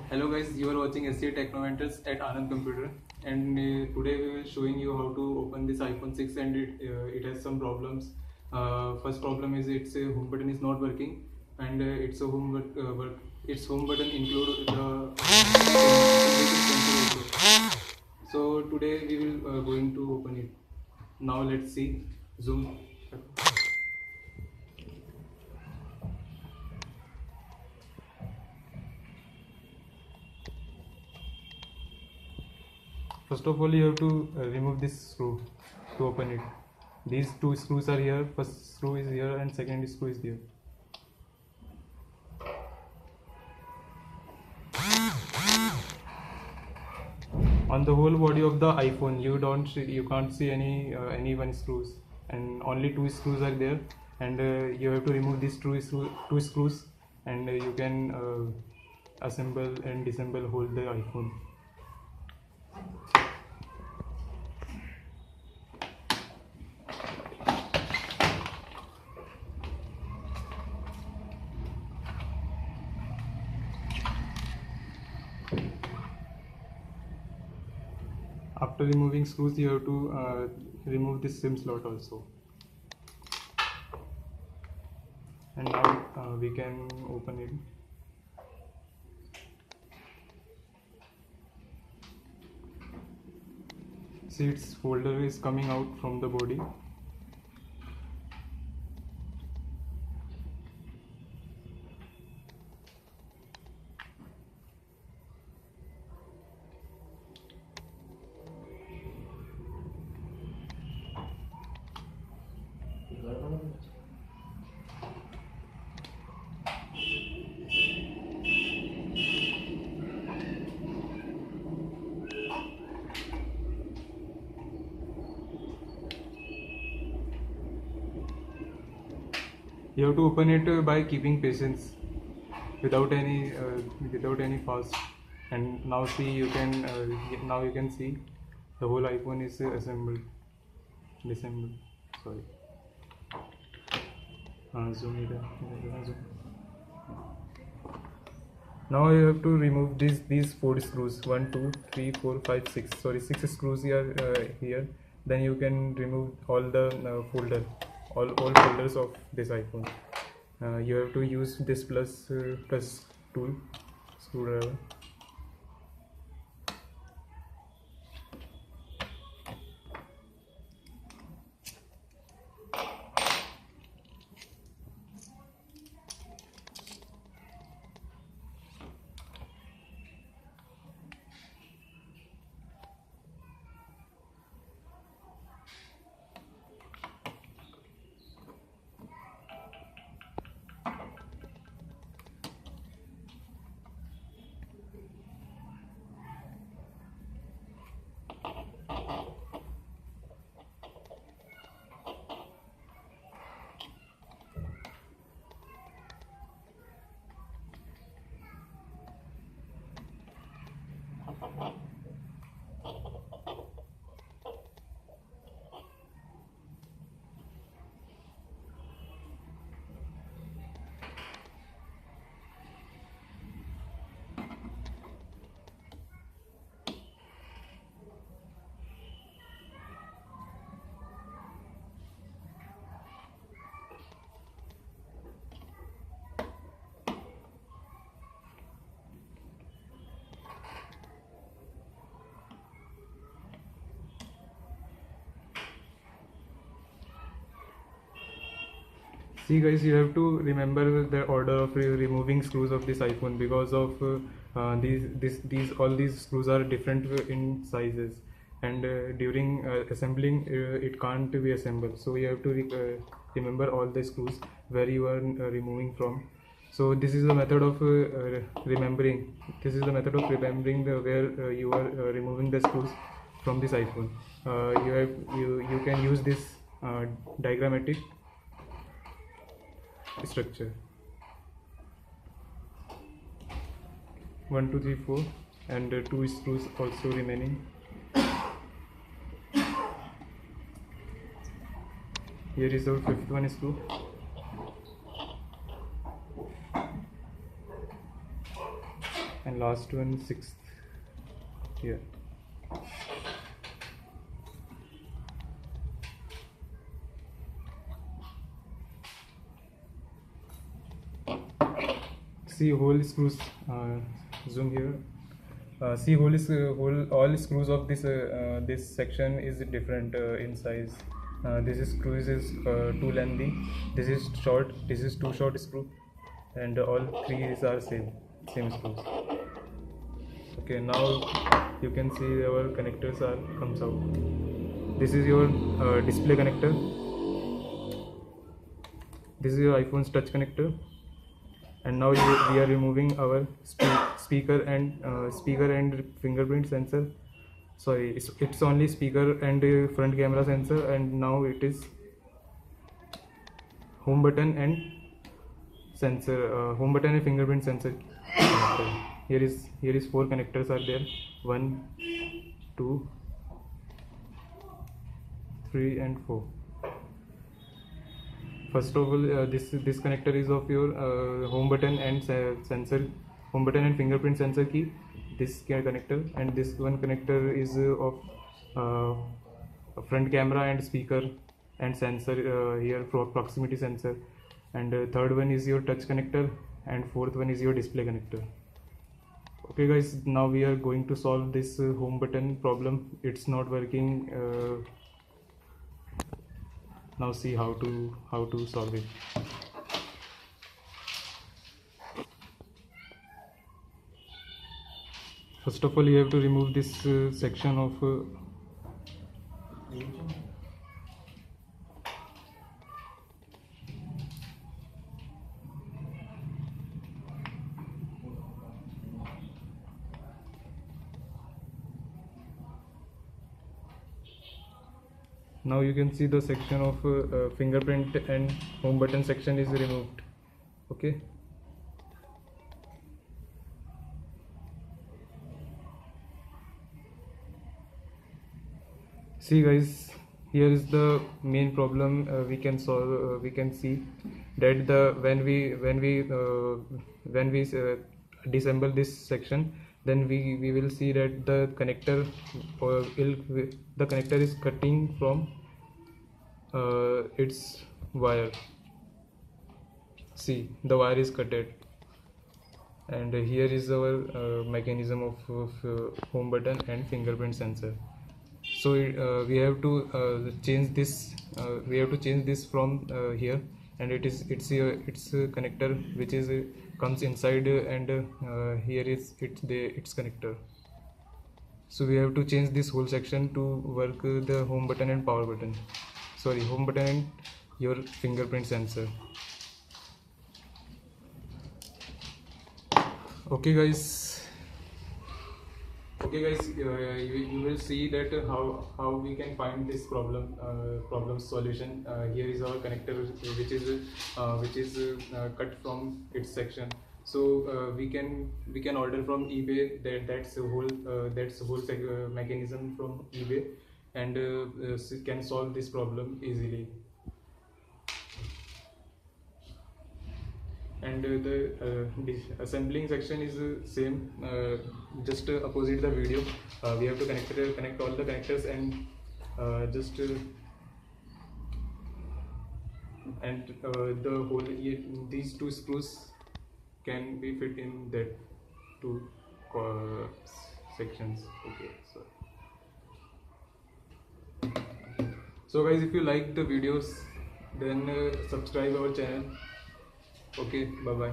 Hello guys, you are watching SC Technomentals at Anand Computer, and today we will showing you how to open this iPhone 6, and it has some problems. First problem is its home button is not working, and its home button include the sensor also. So today we will going to open it. Now let's see. Zoom. First of all, you have to remove this screw to open it. These two screws are here. First screw is here and second screw is there. On the whole body of the iPhone, you can't see any one screws, and only two screws are there. And you have to remove these two screws, and you can assemble and disassemble whole the iPhone. After removing screws, you have to remove this SIM slot also. And now we can open it. See, its folder is coming out from the body. You have to open it by keeping patience, without any fuss. And now see, now you can see the whole iPhone is disassembled. Sorry. Zoom it. Zoom. Now you have to remove these 4 screws. 1, 2, 3, 4, 5, 6. Sorry, 6 screws here. Then you can remove all the all folders of this iPhone. You have to use this plus tool, screwdriver. See guys, you have to remember the order of removing screws of this iPhone, because of all these screws are different in sizes, and during assembling it can't be assembled. So you have to remember all the screws where you are removing from. So this is the method of remembering. This is the method of remembering where you are removing the screws from this iPhone. You can use this diagrammatic structure. 1, 2, 3, 4, and 2 screws also remaining. Here is our 5th one screw. and last one 6th here. See whole screws, zoom here. See whole all screws of this section is different in size. This screw is too lengthy, this is short, this is too short screw, and all three are same screws. Okay, now you can see our connectors are comes out. This is your display connector. This is your iPhone's touch connector. And now we are removing our speaker and fingerprint sensor. Sorry, it's only speaker and front camera sensor, and now it is home button and sensor, home button and fingerprint sensor connector. Here is 4 connectors are there. 1, 2, 3 and 4. First of all, this connector is of your home button and sensor, home button and fingerprint sensor key. This connector, and this one connector is of front camera and speaker and sensor, here proximity sensor. And third one is your touch connector, and fourth one is your display connector. Okay guys, now we are going to solve this home button problem. It's not working. Now see how to solve it. First of all, you have to remove this section of now you can see the section of fingerprint and home button section is removed. Okay. See guys, here is the main problem. We can solve. We can see that when we disassemble this section, then we will see that the connector is cutting from its wire. See, the wire is cutted, and here is our mechanism of home button and fingerprint sensor. So we have to change this. We have to change this from here, and it's a connector which is comes inside, and here is its connector. So we have to change this whole section to work the home button and power button. Sorry, home button and your fingerprint sensor. Okay guys. You will see that how we can find this problem solution. Here is our connector which is cut from its section. So we can order from eBay. That's the whole mechanism from eBay, and can solve this problem easily. And the assembling section is same, just opposite the video. We have to connect all the connectors, and the whole these 2 screws can be fit in that 2 sections. Okay, so guys, if you like the videos, then subscribe our channel. Okay, bye bye.